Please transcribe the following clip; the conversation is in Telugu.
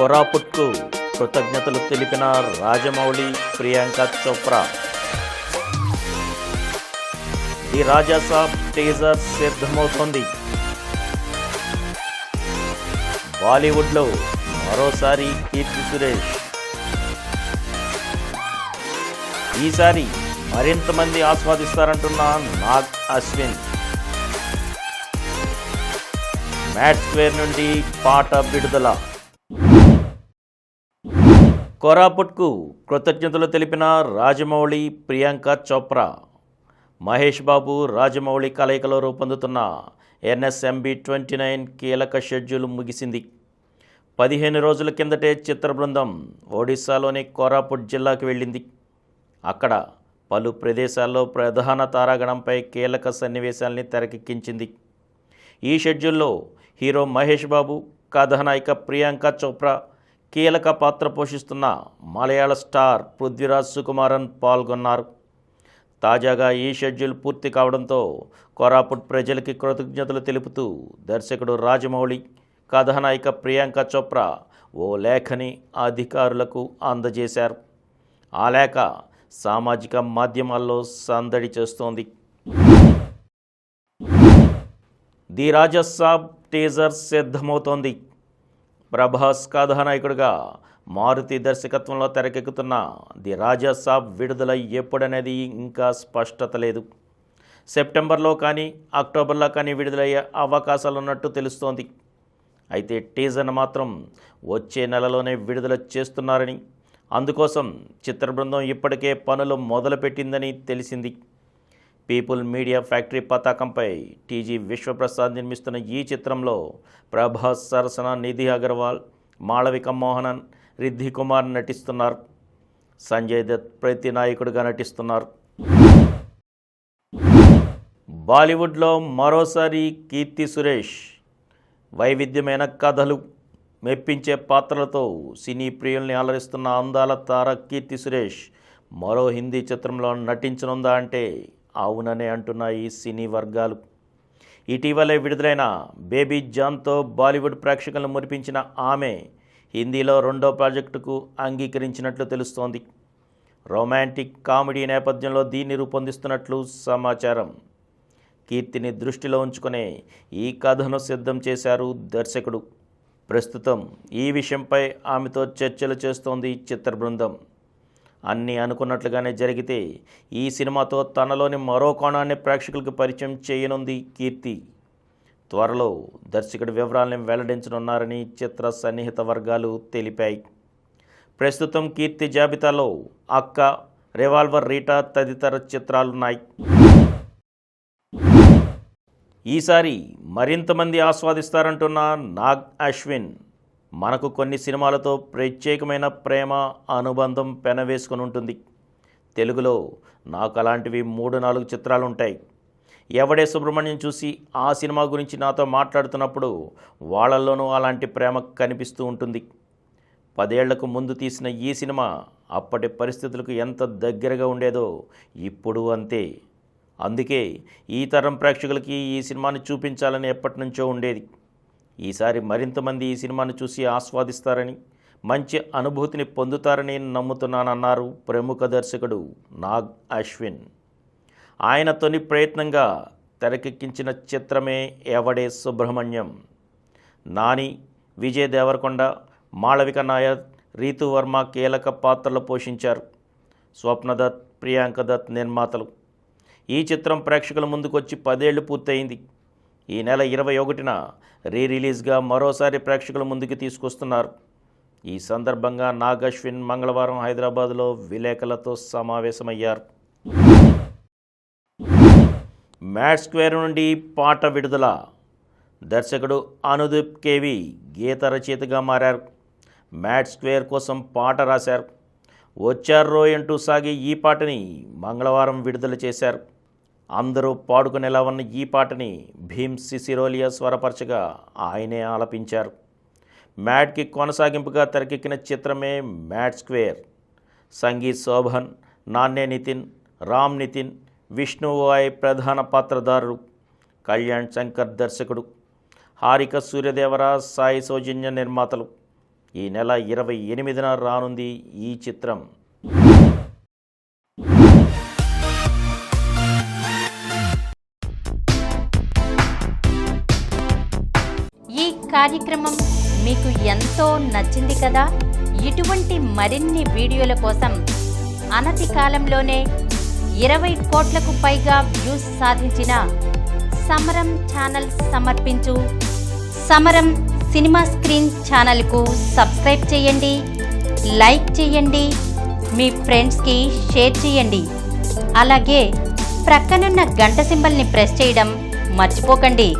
కోరాపుట్కు కృతజ్ఞతలు తెలిపిన రాజమౌళి, ప్రియాంక చోప్రా. ది రాజాసాబ్ టీజర్ సిద్ధమవుతోంది. బాలీవుడ్లో మరోసారి కీర్తి సురేష్. ఈసారి మరింత మంది ఆస్వాదిస్తారంటున్న నాగ్ అశ్విన్. మ్యాడ్ స్క్వేర్ నుండి పాట విడుదల. కోరాపుట్కు కృతజ్ఞతలు తెలిపిన రాజమౌళి, ప్రియాంక చోప్రా. మహేష్ బాబు, రాజమౌళి కలయికలో రూపొందుతున్న NSMB 29 కీలక షెడ్యూల్ ముగిసింది. 15 రోజుల కిందటే చిత్ర బృందం ఒడిశాలోని కోరాపుట్ జిల్లాకు వెళ్ళింది. అక్కడ పలు ప్రదేశాల్లో ప్రధాన తారాగణంపై కీలక సన్నివేశాల్ని తెరకెక్కించింది. ఈ షెడ్యూల్లో హీరో మహేష్ బాబు, కథానాయిక ప్రియాంక చోప్రా, కీలక పాత్ర పోషిస్తున్న మలయాళ స్టార్ పృథ్వీరాజ్ సుకుమారన్ పాల్గొన్నారు. తాజాగా ఈ షెడ్యూల్ పూర్తి కావడంతో కోరాపుట్ ప్రజలకి కృతజ్ఞతలు తెలుపుతూ దర్శకుడు రాజమౌళి, కథానాయిక ప్రియాంక చోప్రా ఓ లేఖని అధికారులకు అందజేశారు. ఆ లేఖ సామాజిక మాధ్యమాల్లో సందడి చేస్తోంది. ది రాజాసాబ్ టీజర్ సిద్ధమవుతోంది. ప్రభాస్ కథానాయకుడిగా మారుతి దర్శకత్వంలో తెరకెక్కుతున్న ది రాజాసాబ్ విడుదల ఎప్పుడనేది ఇంకా స్పష్టత లేదు. సెప్టెంబర్లో కానీ అక్టోబర్లో కానీ విడుదలయ్యే అవకాశాలున్నట్టు తెలుస్తోంది. అయితే టీజర్ను మాత్రం వచ్చే నెలలోనే విడుదల చేస్తున్నారని, అందుకోసం చిత్ర బృందం ఇప్పటికే పనులు మొదలుపెట్టిందని తెలిసింది. పీపుల్ మీడియా ఫ్యాక్టరీ పతాకంపై టీజీ విశ్వప్రసాద్ నిర్మిస్తున్న ఈ చిత్రంలో ప్రభాస్ సరసన నిధి అగర్వాల్, మాళవిక మోహనన్, రిద్ధి కుమార్ నటిస్తున్నారు. సంజయ్ దత్ ప్రతినాయకుడిగా నటిస్తున్నారు. బాలీవుడ్లో మరోసారి కీర్తి సురేష్. వైవిధ్యమైన కథలు, మెప్పించే పాత్రలతో సినీ ప్రియుల్ని అలరిస్తున్న అందాల తార కీర్తి సురేష్ మరో హిందీ చిత్రంలో నటించనుందా అంటే అవుననే అంటున్నాయి సినీ వర్గాలు. ఇటీవలే విడుదలైన బేబీ జాన్తో బాలీవుడ్ ప్రేక్షకులను మురిపించిన ఆమె హిందీలో రెండో ప్రాజెక్టుకు అంగీకరించినట్లు తెలుస్తోంది. రొమాంటిక్ కామెడీ నేపథ్యంలో దీన్ని రూపొందిస్తున్నట్లు సమాచారం. కీర్తిని దృష్టిలో ఉంచుకునే ఈ కథను సిద్ధం చేశారు దర్శకుడు. ప్రస్తుతం ఈ విషయంపై ఆమెతో చర్చలు చేస్తోంది చిత్ర బృందం. అన్నీ అనుకున్నట్లుగానే జరిగితే ఈ సినిమాతో తనలోని మరో కోణాన్ని ప్రేక్షకులకు పరిచయం చేయనుంది కీర్తి. త్వరలో దర్శకుడి వివరాలను వెల్లడించనున్నారని చిత్ర సన్నిహిత వర్గాలు తెలిపాయి. ప్రస్తుతం కీర్తి జాబితాలో అక్క, రివాల్వర్ రీటా తదితర చిత్రాలున్నాయి. ఈసారి మరింత మంది ఆస్వాదిస్తారంటున్న నాగ్ అశ్విన్. మనకు కొన్ని సినిమాలతో ప్రత్యేకమైన ప్రేమ, అనుబంధం పెనవేసుకుని ఉంటుంది. తెలుగులో నాకు అలాంటివి 3-4 చిత్రాలు ఉంటాయి. ఎవడే సుబ్రహ్మణ్యం చూసి ఆ సినిమా గురించి నాతో మాట్లాడుతున్నప్పుడు వాళ్ళల్లోనూ అలాంటి ప్రేమ కనిపిస్తూ ఉంటుంది. 10 ఏళ్లకు ముందు తీసిన ఈ సినిమా అప్పటి పరిస్థితులకు ఎంత దగ్గరగా ఉండేదో ఇప్పుడు అంతే. అందుకే ఈ తరం ప్రేక్షకులకి ఈ సినిమాని చూపించాలని ఎప్పటి నుంచో ఉండేది. ఈసారి మరింత మంది ఈ సినిమాను చూసి ఆస్వాదిస్తారని, మంచి అనుభూతిని పొందుతారని నమ్ముతున్నానన్నారు ప్రముఖ దర్శకుడు నాగ్ అశ్విన్. ఆయన తొలి ప్రయత్నంగా తెరకెక్కించిన చిత్రమే ఎవడే సుబ్రహ్మణ్యం. నాని, విజయ్ దేవరకొండ, మాళవిక నాయర్, రీతు వర్మ కీలక పాత్రలు పోషించారు. స్వప్నదత్, ప్రియాంక దత్ నిర్మాతలు. ఈ చిత్రం ప్రేక్షకుల ముందుకొచ్చి 10 ఏళ్లు పూర్తయింది. ఈ నెల 21న రిలీజ్గా మరోసారి ప్రేక్షకుల ముందుకు తీసుకొస్తున్నారు. ఈ సందర్భంగా నాగ్ అశ్విన్ మంగళవారం హైదరాబాద్లో విలేకరులతో సమావేశమయ్యారు. మ్యాడ్ స్క్వేర్ నుండి పాట విడుదల. దర్శకుడు అనుదీప్ కేవి గీత రచయితగా మారారు. మ్యాడ్ స్క్వేర్ కోసం పాట రాశారు. వచ్చారో అంటూ సాగే ఈ పాటని మంగళవారం విడుదల చేశారు. అందరూ పాడుకునేలా ఉన్న ఈ పాటని భీమ్ సిసిరోలియా స్వరపరచగా ఆయనే ఆలపించారు. మ్యాడ్కి కొనసాగింపుగా తెరకెక్కిన చిత్రమే మ్యాడ్ స్క్వేర్. సంగీత్ శోభన్, నాన్నే నితిన్, రామ్ నితిన్, విష్ణువాయ్ ప్రధాన పాత్రధారులు. కళ్యాణ్ శంకర్ దర్శకుడు. హారిక సూర్యదేవర, సాయి సౌజన్య నిర్మాతలు. ఈ నెల 28న రానుంది ఈ చిత్రం. ఈ కార్యక్రమం మీకు ఎంతో నచ్చింది కదా. ఇటువంటి మరిన్ని వీడియోల కోసం అనతి కాలంలోనే 20 కోట్లకు పైగా వ్యూస్ సాధించిన సమరం ఛానల్ సమర్పించు సమరం సినిమా స్క్రీన్ ఛానల్కు సబ్స్క్రైబ్ చేయండి, లైక్ చేయండి, మీ ఫ్రెండ్స్కి షేర్ చేయండి. అలాగే ప్రక్కనున్న గంట సింబల్ని ప్రెస్ చేయడం మర్చిపోకండి.